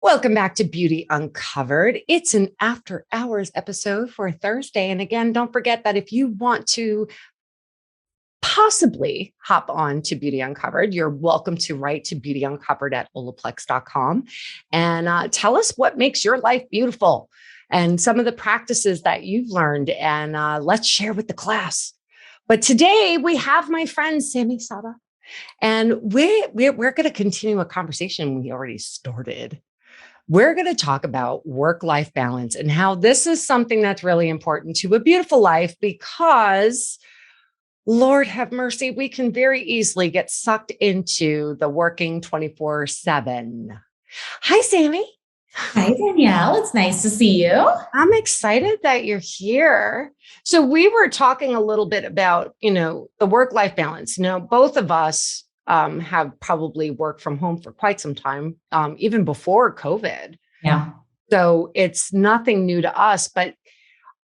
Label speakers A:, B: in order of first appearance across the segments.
A: Welcome back to Beauty Uncovered. It's an after hours episode for Thursday. And again, don't forget that if you want to possibly hop on to Beauty Uncovered, you're welcome to write to beautyuncovered@olaplex.com and tell us what makes your life beautiful and some of the practices that you've learned. And let's share with the class. But today we have my friend Sami and we're going to continue a conversation we already started. We're going to talk about work-life balance and how this is something that's really important to a beautiful life because, Lord have mercy, we can very easily get sucked into the working 24/7. Hi, Sami.
B: Hi, Danielle. It's nice to see you.
A: I'm excited that you're here. So we were talking a little bit about, the work-life balance. Both of us have probably worked from home for quite some time, even before COVID.
B: Yeah.
A: So it's nothing new to us, but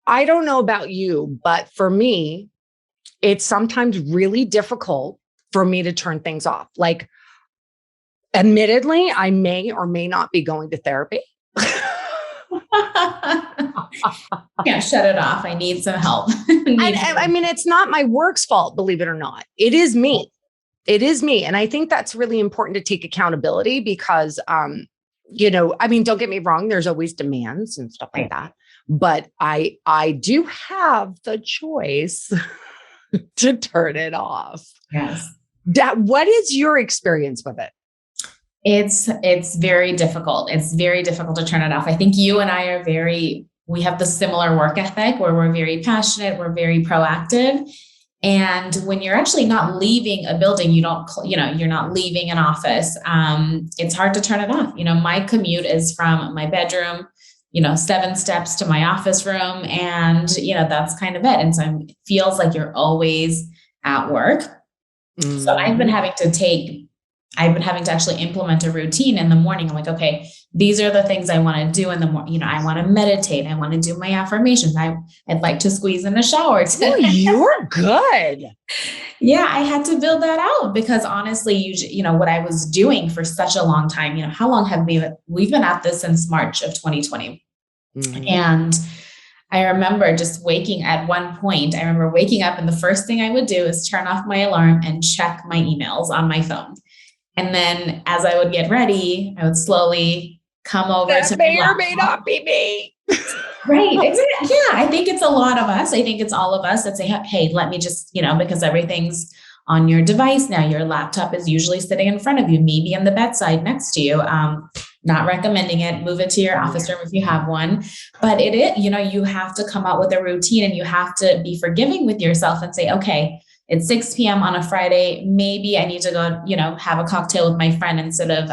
A: I don't know about you, but for me, it's sometimes really difficult for me to turn things off. Like, admittedly, I may or may not be going to therapy.
B: Can't shut it off. I need some help.
A: I mean, it's not my work's fault, believe it or not. It is me. It is me. And I think that's really important to take accountability because, don't get me wrong. There's always demands and stuff like that. But I do have the choice to turn it off.
B: Yes.
A: What is your experience with it?
B: It's very difficult. It's very difficult to turn it off. I think you and I we have the similar work ethic where we're very passionate. We're very proactive. And when you're actually not leaving a building, you're not leaving an office. It's hard to turn it off. My commute is from my bedroom, 7 steps to my office room. And, that's kind of it. And so it feels like you're always at work. Mm-hmm. So I've been having to actually implement a routine in the morning. I'm like, okay, these are the things I want to do in the morning. I want to meditate. I want to do my affirmations. I'd like to squeeze in a shower.
A: Oh, you're good.
B: Yeah, I had to build that out because honestly, what I was doing for such a long time, how long have we've been at this since March of 2020. Mm-hmm. And I remember waking up and the first thing I would do is turn off my alarm and check my emails on my phone. And then as I would get ready, I would slowly come over
A: that may or may not be me.
B: Right. Exactly. Yeah. I think it's a lot of us. I think it's all of us that say, hey, let me just, because everything's on your device now. Your laptop is usually sitting in front of you, maybe in the bedside next to you. Not recommending it. Move it to your office room if you have one. But you have to come out with a routine and you have to be forgiving with yourself and say, okay, it's 6 p.m. on a Friday. Maybe I need to go, have a cocktail with my friend instead of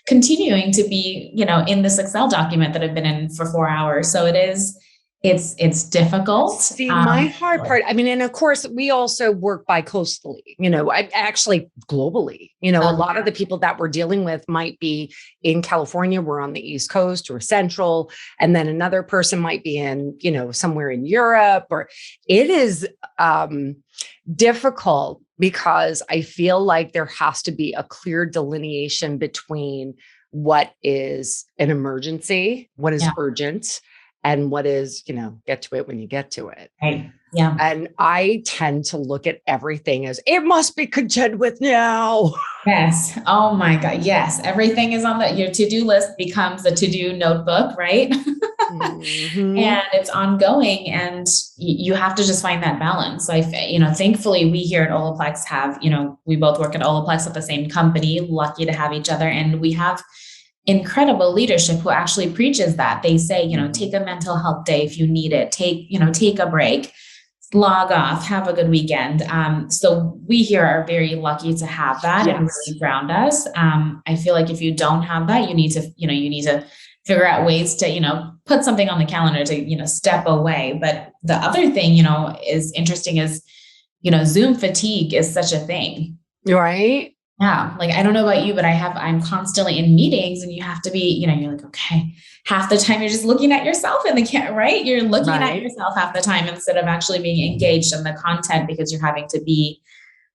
B: continuing to be, in this Excel document that I've been in for 4 hours. So it's difficult.
A: See, my hard part, and of course, we also work bi-coastally, I actually globally, a lot of the people that we're dealing with might be in California, we're on the East Coast or Central, and then another person might be in, somewhere in Europe, or it is difficult because I feel like there has to be a clear delineation between what is an emergency, what is urgent, and what is, get to it when you get to it.
B: Right. Yeah.
A: And I tend to look at everything as it must be contend with now.
B: Yes. Oh my God. Yes. Everything is on your to-do list becomes a to-do notebook, right? Mm-hmm. And it's ongoing and you have to just find that balance. Thankfully we here at Olaplex have, we both work at Olaplex at the same company, lucky to have each other. And we have incredible leadership who actually preaches that. They say, take a mental health day if you need it, take a break, log off, have a good weekend. So we here are very lucky to have that and really ground us. I feel like if you don't have that, you need to figure out ways to, put something on the calendar to, step away. But the other thing, is interesting is, Zoom fatigue is such a thing.
A: Right.
B: Yeah. Like, I don't know about you, but I'm constantly in meetings and you have to be, you're like, okay, half the time you're just looking at yourself in the camera, right? You're looking at yourself half the time instead of actually being engaged in the content because you're having to be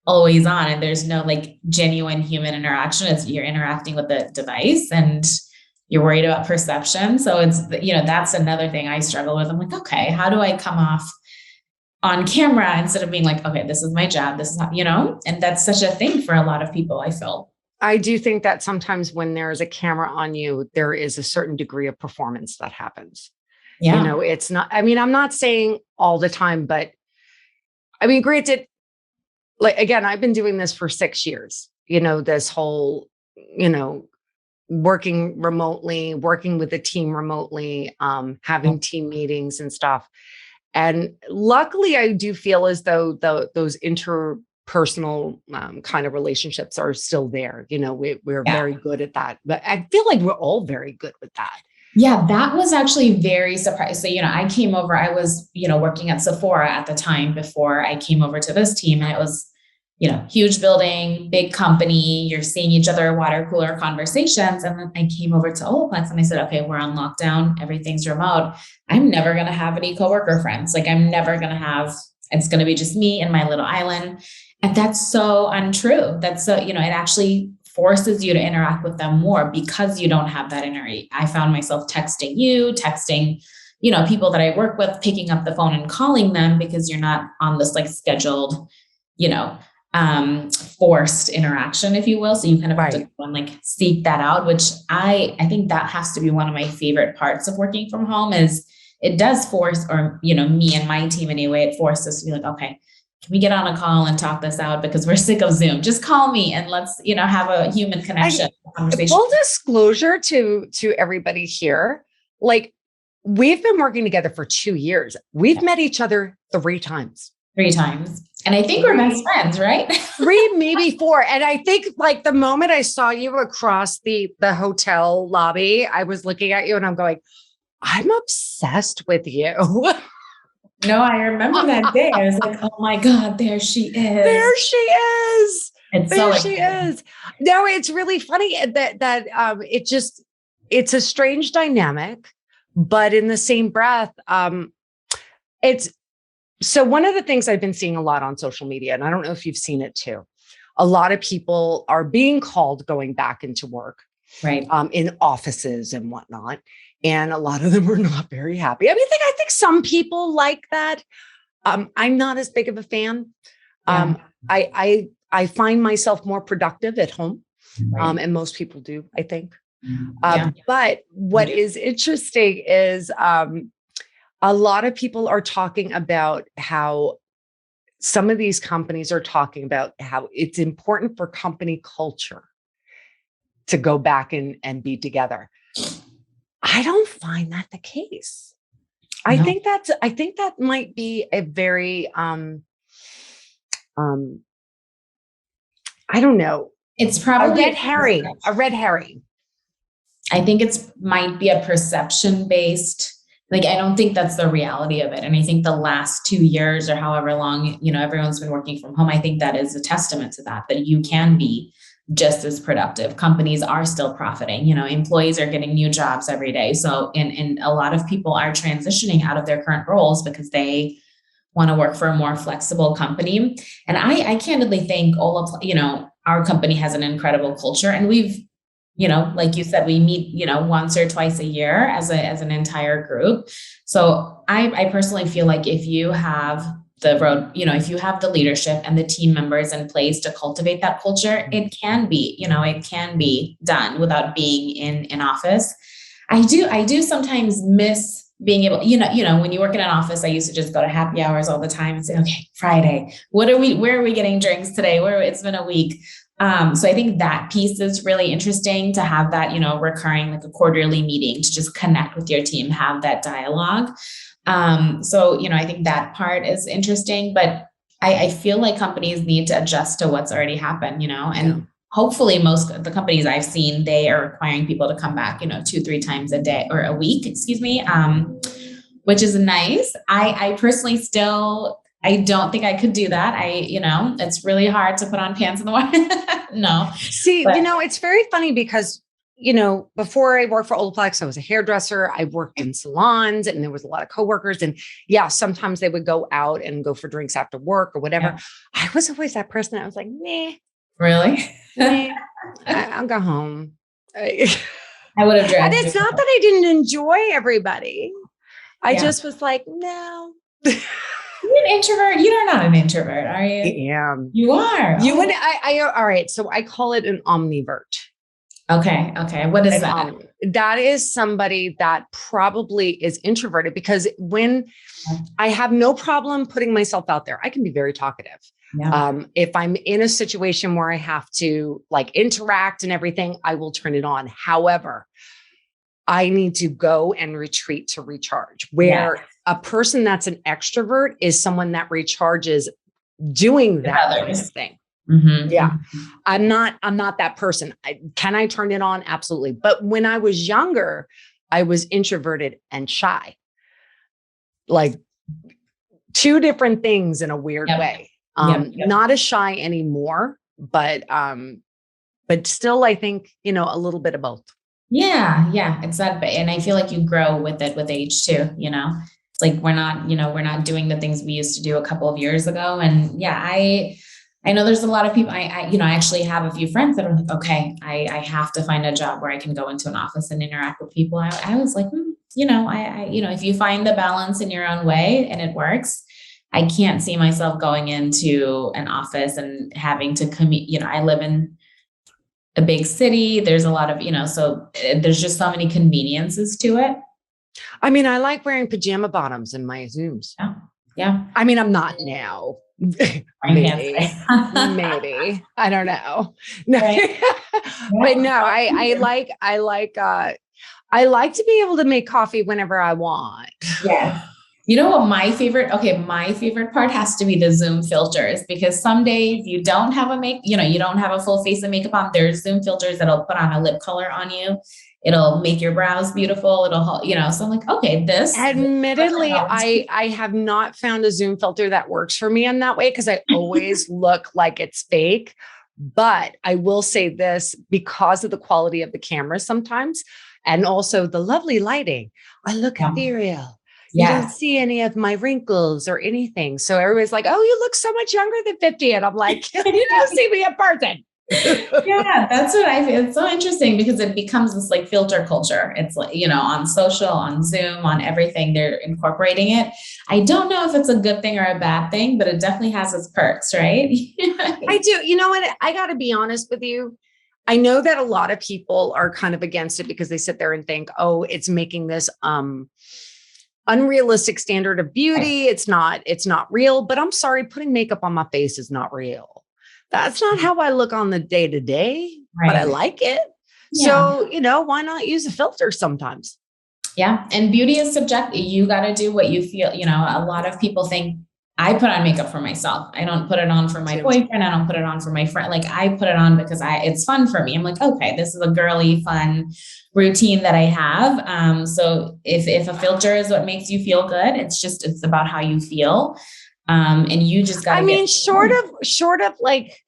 B: always on and there's no like genuine human interaction. It's you're interacting with the device and You're worried about perception. So it's, that's another thing I struggle with. I'm like, okay, how do I come off on camera instead of being like, okay, this is my job. This is how, and that's such a thing for a lot of people, I feel.
A: I do think that sometimes when there's a camera on you, there is a certain degree of performance that happens.
B: Yeah.
A: It's not, I'm not saying all the time, but granted, like, again, I've been doing this for 6 years, this whole, working remotely, working with a team remotely, having team meetings and stuff. And luckily, I do feel as though those interpersonal kind of relationships are still there. We're very good at that. But I feel like we're all very good with that.
B: Yeah, that was actually very surprising. So, I came over, I was, working at Sephora at the time before I came over to this team. And it was, huge building, big company, you're seeing each other, water cooler conversations. And then I came over to Olaplex and I said, okay, we're on lockdown. Everything's remote. I'm never going to have any coworker friends. Like I'm never going to have, it's going to be just me and my little island. And that's so untrue. That's so, it actually forces you to interact with them more because you don't have that I found myself texting, people that I work with, picking up the phone and calling them because you're not on this like scheduled, forced interaction, if you will. So you kind of have to go and like seek that out, which I think that has to be one of my favorite parts of working from home is it does force, or, me and my team anyway, it forces us to be like, okay, can we get on a call and talk this out because we're sick of Zoom? Just call me and let's, have a human connection conversation.
A: Full disclosure to everybody here. Like we've been working together for 2 years. We've met each other 3 times.
B: 3 times. And I think we're best friends, right?
A: 3, maybe 4. And I think like the moment I saw you across the hotel lobby, I was looking at you and I'm going, I'm obsessed with you.
B: No, I remember that day. I was like, oh my God, there she is.
A: There she is.
B: There
A: she is. No, it's really funny that it's a strange dynamic, but in the same breath, so one of the things I've been seeing a lot on social media, and I don't know if you've seen it too, a lot of people are being called going back into work,
B: right?
A: In offices and whatnot. And a lot of them are not very happy. I think some people like that. I'm not as big of a fan.
B: Yeah.
A: I find myself more productive at home.
B: Right.
A: And most people do, I think.
B: Yeah.
A: But what is interesting is a lot of people are talking about how some of these companies are talking about how it's important for company culture to go back and be together. I don't find that the case. No. I think that might be a very, I don't know.
B: It's probably
A: a red herring.
B: I think might be a perception based. Like, I don't think that's the reality of it. And I think the last 2 years or however long, everyone's been working from home. I think that is a testament to that you can be just as productive. Companies are still profiting, employees are getting new jobs every day. So, and a lot of people are transitioning out of their current roles because they want to work for a more flexible company. And I candidly think our company has an incredible culture, and we've, like you said, we meet, once or twice a year as an entire group. So I personally feel like if you have if you have the leadership and the team members in place to cultivate that culture, it can be done without being in an office. I do sometimes miss being able, when you work in an office, I used to just go to happy hours all the time and say, okay, Friday, where are we getting drinks today? It's been a week. So I think that piece is really interesting to have that, recurring, like a quarterly meeting to just connect with your team, have that dialogue. So, I think that part is interesting, but I feel like companies need to adjust to what's already happened, and hopefully most of the companies I've seen, they are requiring people to come back, 2-3 times a day or a week, which is nice. I personally I don't think I could do that. It's really hard to put on pants in the water. No.
A: See, it's very funny because, before I worked for Olaplex, I was a hairdresser. I worked in salons and there was a lot of coworkers, and sometimes they would go out and go for drinks after work or whatever. Yeah. I was always that person. I was like, nah.
B: Really?
A: Nah, I'll go home.
B: I would have
A: And
B: dragged
A: it's
B: you.
A: not that I didn't enjoy everybody. I
B: Yeah.
A: just was like, no.
B: You're an introvert. You're not an introvert, are you?
A: I am.
B: You are.
A: You would, all right. So I call it an omnivert.
B: Okay. Okay. What is that?
A: That is somebody that probably is introverted, because when I have no problem putting myself out there, I can be very talkative.
B: Yeah.
A: If I'm in a situation where I have to like interact and everything, I will turn it on. However, I need to go and retreat to recharge, where a person that's an extrovert is someone that recharges doing that kind of thing.
B: Mm-hmm.
A: Yeah. I'm not that person. Can I turn it on? Absolutely. But when I was younger, I was introverted and shy, like two different things in a weird way. Not as shy anymore, but still, I think, a little bit of both.
B: Yeah. Yeah. It's that. And I feel like you grow with it with age too, it's like, we're not doing the things we used to do a couple of years ago. And yeah, I know there's a lot of people, I actually have a few friends that are like, okay, I have to find a job where I can go into an office and interact with people. I was like, if you find the balance in your own way and it works, I can't see myself going into an office and having to commute. I live in a big city. There's a lot of, so there's just so many conveniences to it.
A: I mean, I like wearing pajama bottoms in my Zooms.
B: Yeah. Yeah.
A: I mean, I'm not now. maybe. I don't know. No.
B: Right.
A: But no, I like to be able to make coffee whenever I want.
B: Yeah. You know what my favorite part has to be the Zoom filters, because some days you don't have you don't have a full face of makeup on. There's Zoom filters that'll put on a lip color on you. It'll make your brows beautiful. So I'm like, okay,
A: admittedly, I have not found a Zoom filter that works for me in that way, because I always look like it's fake. But I will say this, because of the quality of the camera sometimes, and also the lovely lighting, I look ethereal. You don't see any of my wrinkles or anything. So everybody's like, oh, you look so much younger than 50. And I'm like, you don't see me in person.
B: Yeah, that's what I feel. It's so interesting, because it becomes this like filter culture. It's like, on social, on Zoom, on everything, they're incorporating it. I don't know if it's a good thing or a bad thing, but it definitely has its perks, right?
A: I do. You know what? I got to be honest with you. I know that a lot of people are kind of against it, because they sit there and think, oh, it's making this unrealistic standard of beauty. It's not real. But I'm sorry, putting makeup on my face is not real. That's not how I look on the day to day, but I like it. Yeah. So, why not use a filter sometimes?
B: Yeah. And beauty is subjective. You got to do what you feel. A lot of people think, I put on makeup for myself. I don't put it on for my boyfriend. I don't put it on for my friend. Like, I put it on because it's fun for me. I'm like, okay, this is a girly, fun routine that I have. So if a filter is what makes you feel good, it's about how you feel. And you just got to
A: short of like,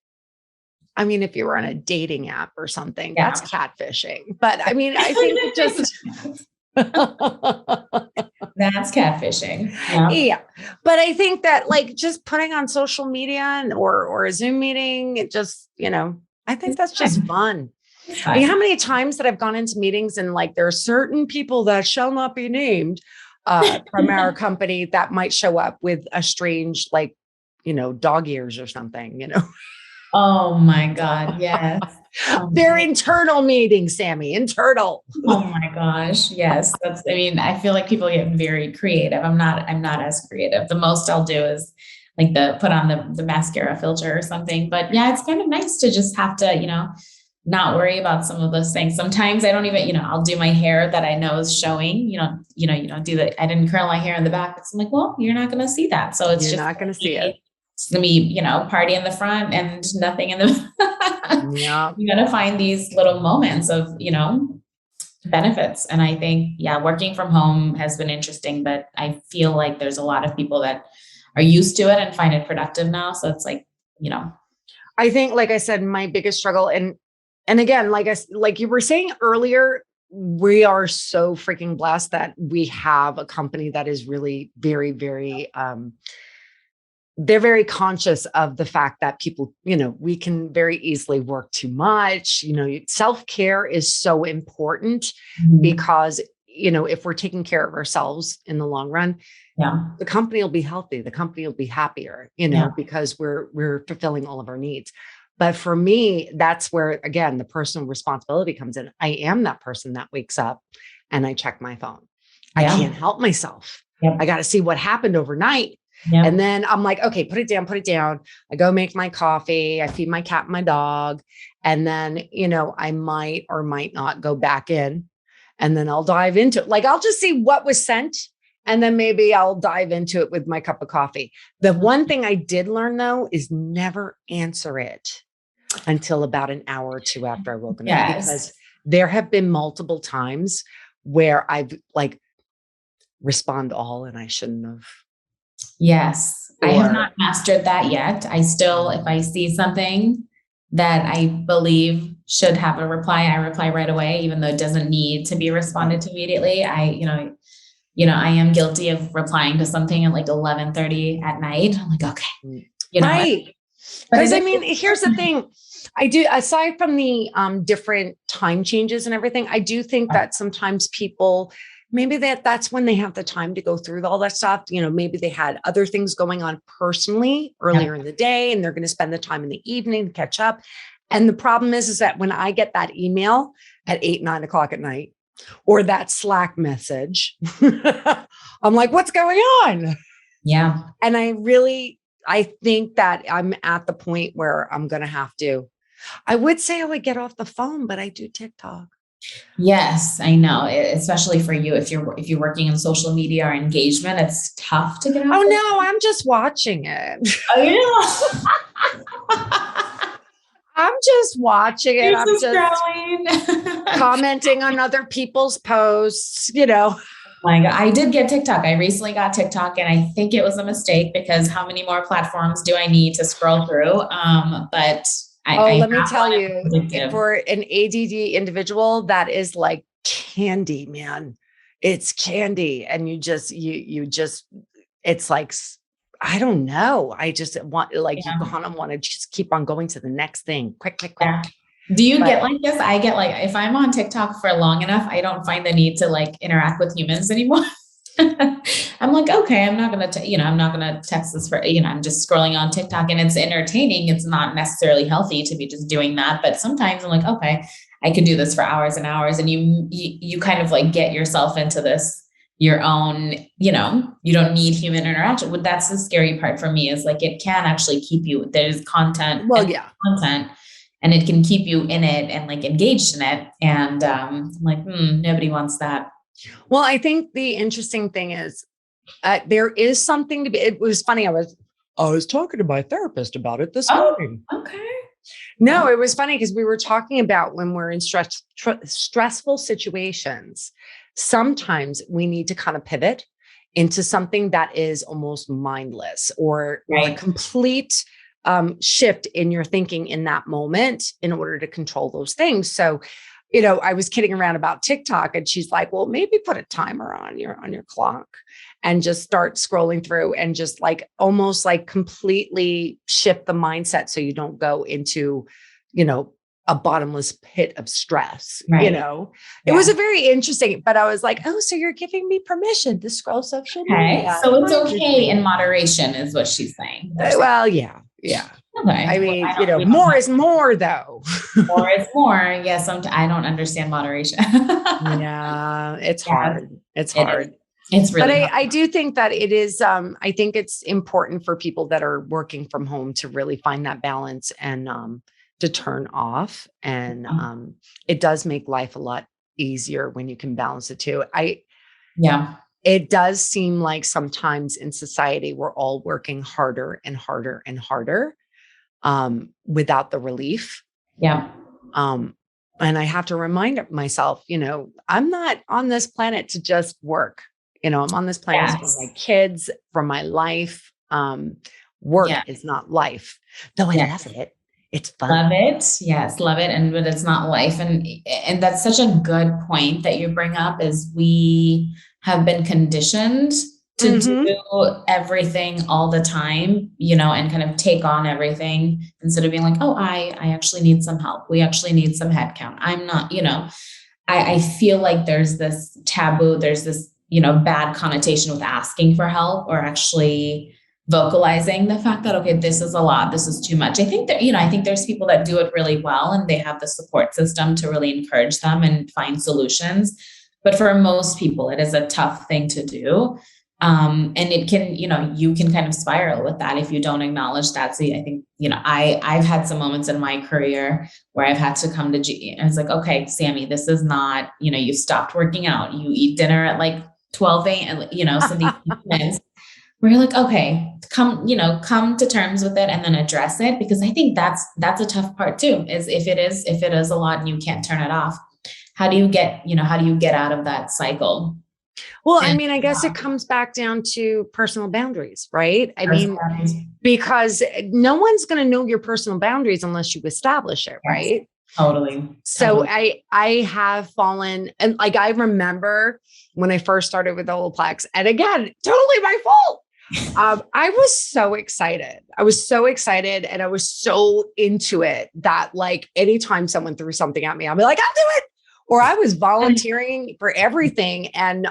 A: if you were on a dating app or something, that's catfishing. But I think it just...
B: That's catfishing.
A: Yeah. But I think that like just putting on social media or a Zoom meeting, it just, I think that's just fun. I mean, how many times that I've gone into meetings and like there are certain people that shall not be named from our company that might show up with a strange, like, dog ears or something,
B: Oh my God. Yes.
A: They're internal meetings, Sami, internal.
B: Oh my gosh. Yes. I feel like people get very creative. I'm not as creative. The most I'll do is like put on the mascara filter or something. But yeah, it's kind of nice to just have to, not worry about some of those things. Sometimes I don't even, I'll do my hair that I know is showing, you don't do that. I didn't curl my hair in the back. It's like, well, you're not going to see that. So it's
A: not going to see it.
B: It's going to be, party in the front and nothing in the,
A: yeah.
B: You got to find these little moments of, benefits. And I think, working from home has been interesting, but I feel like there's a lot of people that are used to it and find it productive now. So it's like,
A: I think, like I said, my biggest struggle, and again, like you were saying earlier, we are so freaking blessed that we have a company that is really very, very, they're very conscious of the fact that people, we can very easily work too much. Self-care is so important because, if we're taking care of ourselves in the long run, the company will be healthy. The company will be happier, because we're fulfilling all of our needs. But for me, that's where, again, the personal responsibility comes in. I am that person that wakes up and I check my phone. I can't help myself. I got to see what happened overnight. And then I'm like, okay, put it down. I go make my coffee. I feed my cat and my dog. And then, I might or might not go back in, and then I'll dive into it. Like, I'll just see what was sent. And then maybe I'll dive into it with my cup of coffee. The one thing I did learn, though, is never answer it until about an hour or two after I woke up. Because there have been multiple times where I've respond all and I shouldn't have.
B: Yes. I have not mastered that yet. I still, if I see something that I believe should have a reply, I reply right away, even though it doesn't need to be responded to immediately. I am guilty of replying to something at 11:30 at night. I'm like, okay,
A: right. Because here's the thing. I do, aside from the different time changes and everything, I do think that sometimes people, maybe that's when they have the time to go through all that stuff. Maybe they had other things going on personally earlier in the day, and they're going to spend the time in the evening to catch up. And the problem is that when I get that email at 8, 9 o'clock at night, or that Slack message, I'm like, what's going on?
B: Yeah.
A: And I think that I'm at the point where I'm going to have to, I would say I would get off the phone, but I do TikTok.
B: Yes, I know. Especially for you, if you're working in social media or engagement, it's tough to get out.
A: Oh no, I'm just watching it.
B: Oh yeah.
A: I'm just watching it. I'm just commenting on other people's posts,
B: Oh my God. I did get TikTok. I recently got TikTok, and I think it was a mistake because how many more platforms do I need to scroll through? But let me tell you, for an ADD individual, that is like candy, man. It's candy. And you just, it's like, I don't know. I just want you kind of want to just keep on going to the next thing. Quick. Yeah. Do you get like this? I get if I'm on TikTok for long enough, I don't find the need to interact with humans anymore. I'm like, okay, I'm not going to, I'm not going to text this for, I'm just scrolling on TikTok, and it's entertaining. It's not necessarily healthy to be just doing that. But sometimes I'm like, okay, I could do this for hours and hours. And you kind of get yourself into this, your own, you don't need human interaction. Well, that's the scary part for me is it can actually keep you, there's content.
A: Well, yeah.
B: Content. And it can keep you in it and engaged in it. And I'm like, nobody wants that.
A: Well, I think the interesting thing is there is something to be, it was funny. I was talking to my therapist about it this morning.
B: Okay.
A: No, it was funny because we were talking about when we're in stressful situations, sometimes we need to kind of pivot into something that is almost mindless or a complete shift in your thinking in that moment in order to control those things. So, I was kidding around about TikTok, and she's like, well, maybe put a timer on your clock and just start scrolling through and just almost completely shift the mindset. So you don't go into, a bottomless pit of stress, It was a very interesting, but I was like, oh, so you're giving me permission to scroll social media.
B: So it's okay in moderation is what she's saying.
A: Well, yeah. Okay. I mean, more is more though.
B: More is more. Yes. I don't understand moderation.
A: Yeah. It's hard. It's hard.
B: It's really
A: but I do think that it is, I think it's important for people that are working from home to really find that balance and, to turn off. And, it does make life a lot easier when you can balance the two. It does seem like sometimes in society, we're all working harder and harder and harder, without the relief.
B: Yeah.
A: And I have to remind myself, I'm not on this planet to just work. I'm on this planet for my kids, for my life. Work is not life, though I love it. It's fun.
B: Love it. Yes. Love it. But it's not life. And that's such a good point that you bring up is we have been conditioned to do everything all the time, and kind of take on everything instead of being like, oh, I actually need some help. We actually need some headcount. I'm not, I feel like there's this taboo, there's this, bad connotation with asking for help or actually vocalizing the fact that, okay, this is a lot, this is too much. I think that, I think there's people that do it really well and they have the support system to really encourage them and find solutions. But for most people, it is a tough thing to do. And it can, you can kind of spiral with that if you don't acknowledge that. So I think, I've had some moments in my career where I've had to come to and it's like, okay, Sami, this is not, you stopped working out. You eat dinner at like 12 a.m., so these moments where you're like, okay, come to terms with it and then address it. Because I think that's a tough part too, is if it is a lot and you can't turn it off, how do you get out of that cycle?
A: Well, I mean, I guess it comes back down to personal boundaries, right? I mean, because no one's going to know your personal boundaries unless you establish it, right?
B: Yes, totally.
A: So I have fallen, and like, I remember when I first started with Olaplex, and again, totally my fault. I was so excited. And I was so into it that like anytime someone threw something at me, I'll be like, I'll do it. Or I was volunteering for everything. And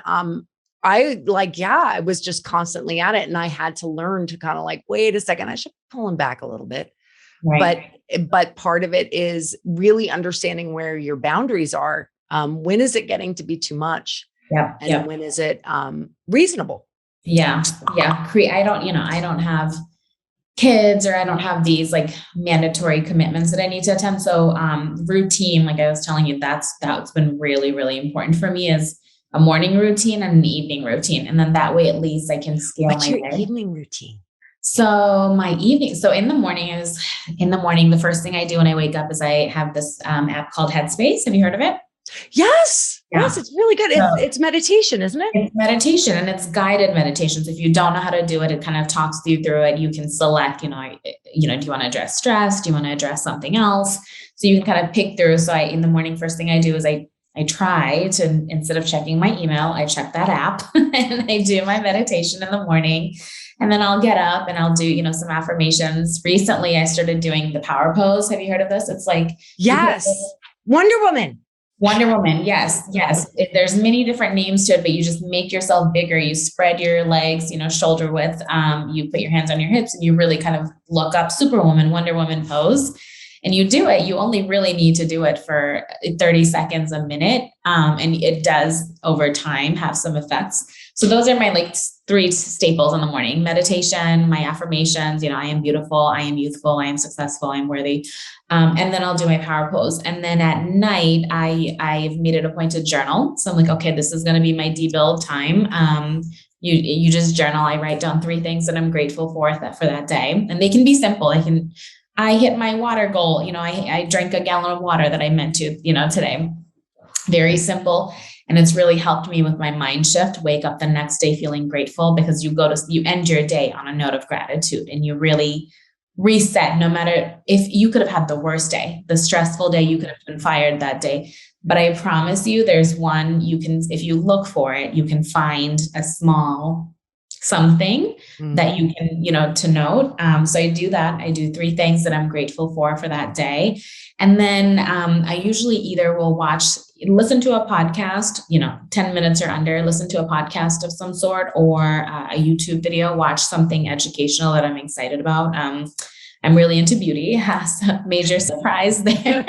A: I was just constantly at it. And I had to learn to kind of like, wait a second, I should pull him back a little bit. Right. But part of it is really understanding where your boundaries are. When is it getting to be too much?
B: Yeah.
A: And when is it reasonable?
B: Yeah. Yeah. I don't have kids, or I don't have these like mandatory commitments that I need to attend. So routine, like I was telling you, that's been really, really important for me, is a morning routine and an evening routine. And then that way, at least I can scale my day. What's your
A: evening routine?
B: So my evening, in the morning, the first thing I do when I wake up is I have this app called Headspace. Have you heard of it?
A: Yes. Yeah. Yes. It's really good. It's meditation, isn't it?
B: It's meditation, and it's guided meditations. If you don't know how to do it, it kind of talks you through it. You can select, do you want to address stress? Do you want to address something else? So you can kind of pick through. So in the morning, first thing I do is I try to, instead of checking my email, I check that app and I do my meditation in the morning. And then I'll get up and I'll do, some affirmations. Recently, I started doing the power pose. Have you heard of this? It's like,
A: yes, Wonder Woman.
B: Yes. There's many different names to it, but you just make yourself bigger. You spread your legs, shoulder width. You put your hands on your hips and you really kind of look up Superwoman, Wonder Woman pose. And you do it. You only really need to do it for 30 seconds, a minute. And it does over time have some effects. So those are my like 3 staples in the morning: meditation, my affirmations, I am beautiful, I am youthful, I am successful, I am worthy. And then I'll do my power pose. And then at night, I've made it a point to journal. So I'm like, okay, this is going to be my debuild time. You just journal. I write down 3 things that I'm grateful for that day. And they can be simple. I hit my water goal. I drank a gallon of water that I meant to, today. Very simple. And it's really helped me with my mind shift, wake up the next day feeling grateful, because you end your day on a note of gratitude and you really reset. No matter if you could have had the worst day, the stressful day, you could have been fired that day. But I promise you, there's one if you look for it, you can find a small something that you can, to note. So I do that. I do 3 things that I'm grateful for that day. And then I usually either will listen to a podcast, 10 minutes or under, listen to a podcast of some sort, or a YouTube video, watch something educational that I'm excited about. I'm really into beauty. Major surprise there.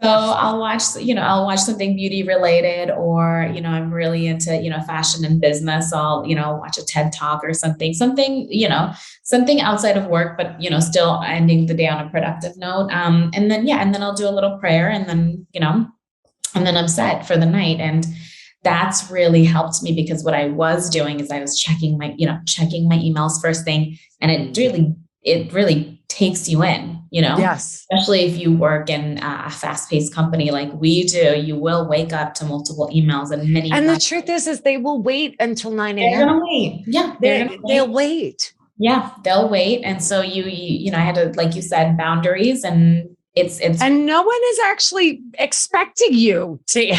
B: So I'll watch something beauty related, or, I'm really into, fashion and business. I'll, watch a TED talk or something outside of work, but, still ending the day on a productive note. And then I'll do a little prayer, and then, and then I'm set for the night. And that's really helped me, because what I was doing is I was checking my emails first thing. And it really takes you in,
A: Yes.
B: Especially if you work in a fast-paced company like we do, you will wake up to multiple emails and many.
A: And the truth is they will wait until 9 a.m.
B: They're going to wait. Yeah.
A: They'll wait.
B: Yeah. They'll wait. And so you I had to, like you said, boundaries, and it's
A: and no one is actually expecting you to.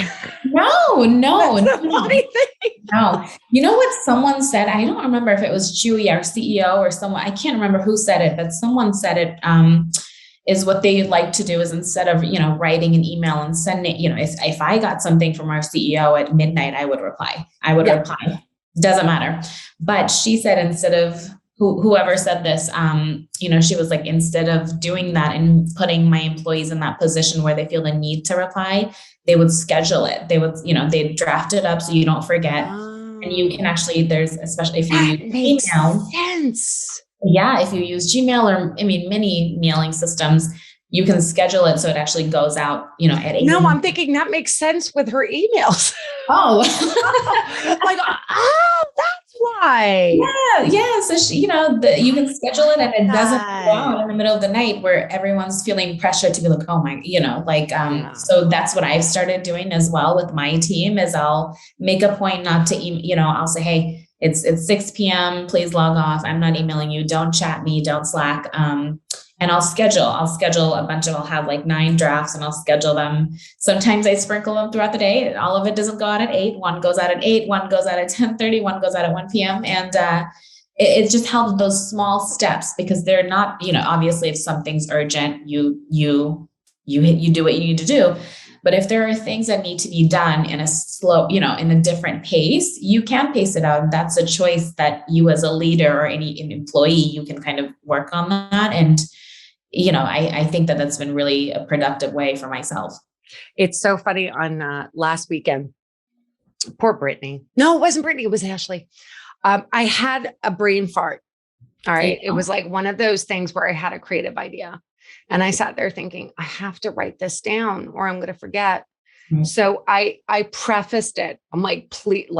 B: No.
A: That's the funny thing.
B: No, you know what someone said? I don't remember if it was Chewy, our CEO, or someone, I can't remember who said it, but someone said it, is what they like to do is instead of, writing an email and sending, if I got something from our CEO at midnight, I would reply. Reply. Doesn't matter. But she said, instead of whoever said this, she was like, instead of doing that and putting my employees in that position where they feel the need to reply, they would schedule it. They would, they'd draft it up so you don't forget. And you can actually, there's, especially if you use email.
A: Sense.
B: Yeah, if you use Gmail or, many mailing systems, you can schedule it so it actually goes out, at 8.
A: No, I'm thinking that makes sense with her emails.
B: Oh,
A: that's why.
B: Yeah. So she, you can schedule it, and it doesn't go out in the middle of the night where everyone's feeling pressure to be like, oh my, So that's what I've started doing as well with my team. Is I'll make a point not to, I'll say, hey, it's 6 p.m. Please log off. I'm not emailing you. Don't chat me. Don't Slack. And I'll schedule a bunch of, I'll have like 9 drafts, and I'll schedule them. Sometimes I sprinkle them throughout the day. All of it doesn't go out at 8. One goes out at 8, one goes out at 10:30, one goes out at 1 p.m. And it just helps those small steps, because they're not, obviously if something's urgent, you do what you need to do. But if there are things that need to be done in a slow, in a different pace, you can pace it out. And that's a choice that you as a leader or any employee, you can kind of work on that. And, I think that that's been really a productive way for myself.
A: It's so funny. On last weekend, poor Brittany. No, it wasn't Brittany. It was Ashley. I had a brain fart. All right. It was like one of those things where I had a creative idea. And I sat there thinking, I have to write this down or I'm going to forget. Mm-hmm. So I prefaced it. I'm like, please,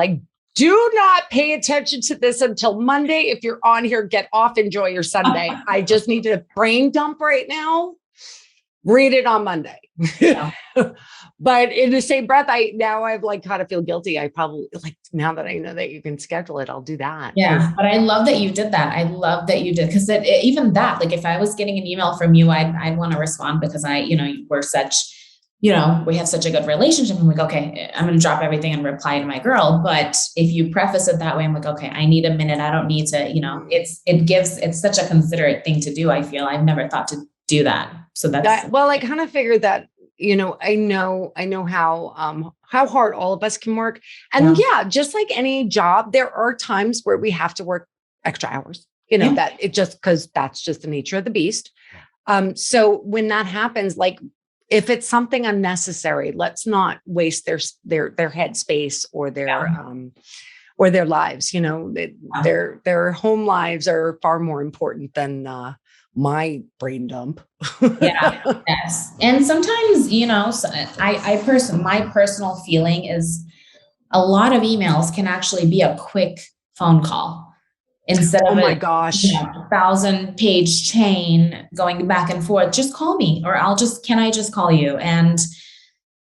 A: do not pay attention to this until Monday. If you're on here, get off, enjoy your Sunday. I just need to brain dump right now. Read it on Monday. Yeah. But in the same breath, I've kind of feel guilty. I probably now that I know that you can schedule it, I'll do that.
B: Yeah. But I love that you did that. I love that you did. Cause even that, if I was getting an email from you, I'd want to respond, because we're such, we have such a good relationship. I'm like, okay, I'm going to drop everything and reply to my girl. But if you preface it that way, I'm like, okay, I need a minute. I don't need to, it's such a considerate thing to do. I feel I've never thought to do that. So
A: I kind of figured that, I know how hard all of us can work. And just like any job, there are times where we have to work extra hours, that it just, cause that's just the nature of the beast. So when that happens, if it's something unnecessary, let's not waste their head space or their lives, their home lives are far more important than, my brain dump.
B: Yes. And sometimes, my personal feeling is a lot of emails can actually be a quick phone call instead of 1,000-page chain going back and forth. Just call me, or can I just call you? And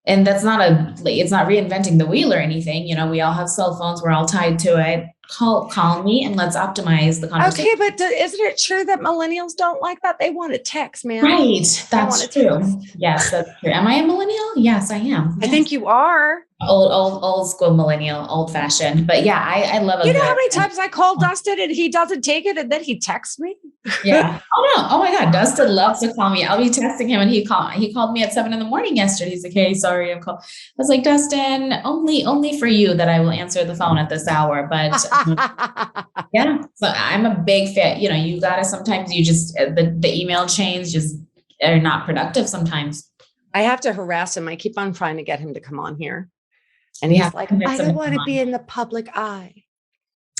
B: that's it's not reinventing the wheel or anything. We all have cell phones. We're all tied to it. Call me and let's optimize the conversation.
A: Okay, but isn't it true that millennials don't like that? They want to text, man.
B: Right. That's true. Yes, that's true. Am I a millennial? Yes, I am.
A: I think you are.
B: Old school millennial, old fashioned. But yeah, I love it.
A: You know how many times I call Dustin and he doesn't take it and then he texts me?
B: Yeah. Oh no. Oh my God. Dustin loves to call me. I'll be texting him and he called me at 7 a.m. yesterday. He's like, hey, sorry, I'm called. I was like, Dustin, only for you that I will answer the phone at this hour. But yeah. So I'm a big fan. You gotta, sometimes you just, the email chains just are not productive sometimes.
A: I have to harass him. I keep on trying to get him to come on here. And he's like, I don't want to be in the public eye.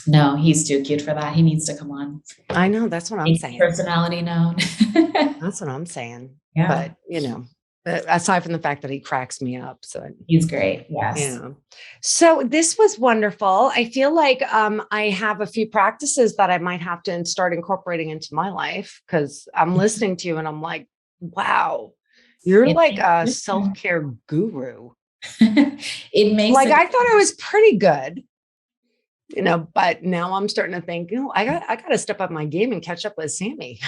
B: No, he's too cute for that. He needs to come on.
A: I know. That's what I'm saying.
B: Personality known.
A: That's what I'm saying. Yeah. But, aside from the fact that he cracks me up. So
B: he's great. Yes.
A: Yeah. So this was wonderful. I feel like I have a few practices that I might have to start incorporating into my life, because I'm listening to you and I'm like, wow, you're like a self-care guru.
B: It makes
A: I thought I was pretty good, but now I'm starting to think, I got to step up my game and catch up with Sami.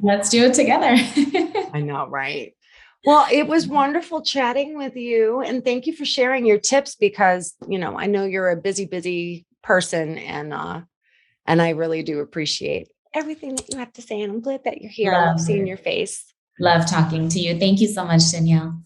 B: Let's do it together.
A: I know, right? Well, it was wonderful chatting with you, and thank you for sharing your tips because, I know you're a busy person, and I really do appreciate everything that you have to say. And I'm glad that you're here. I love seeing your face.
B: Love talking to you. Thank you so much, Danielle.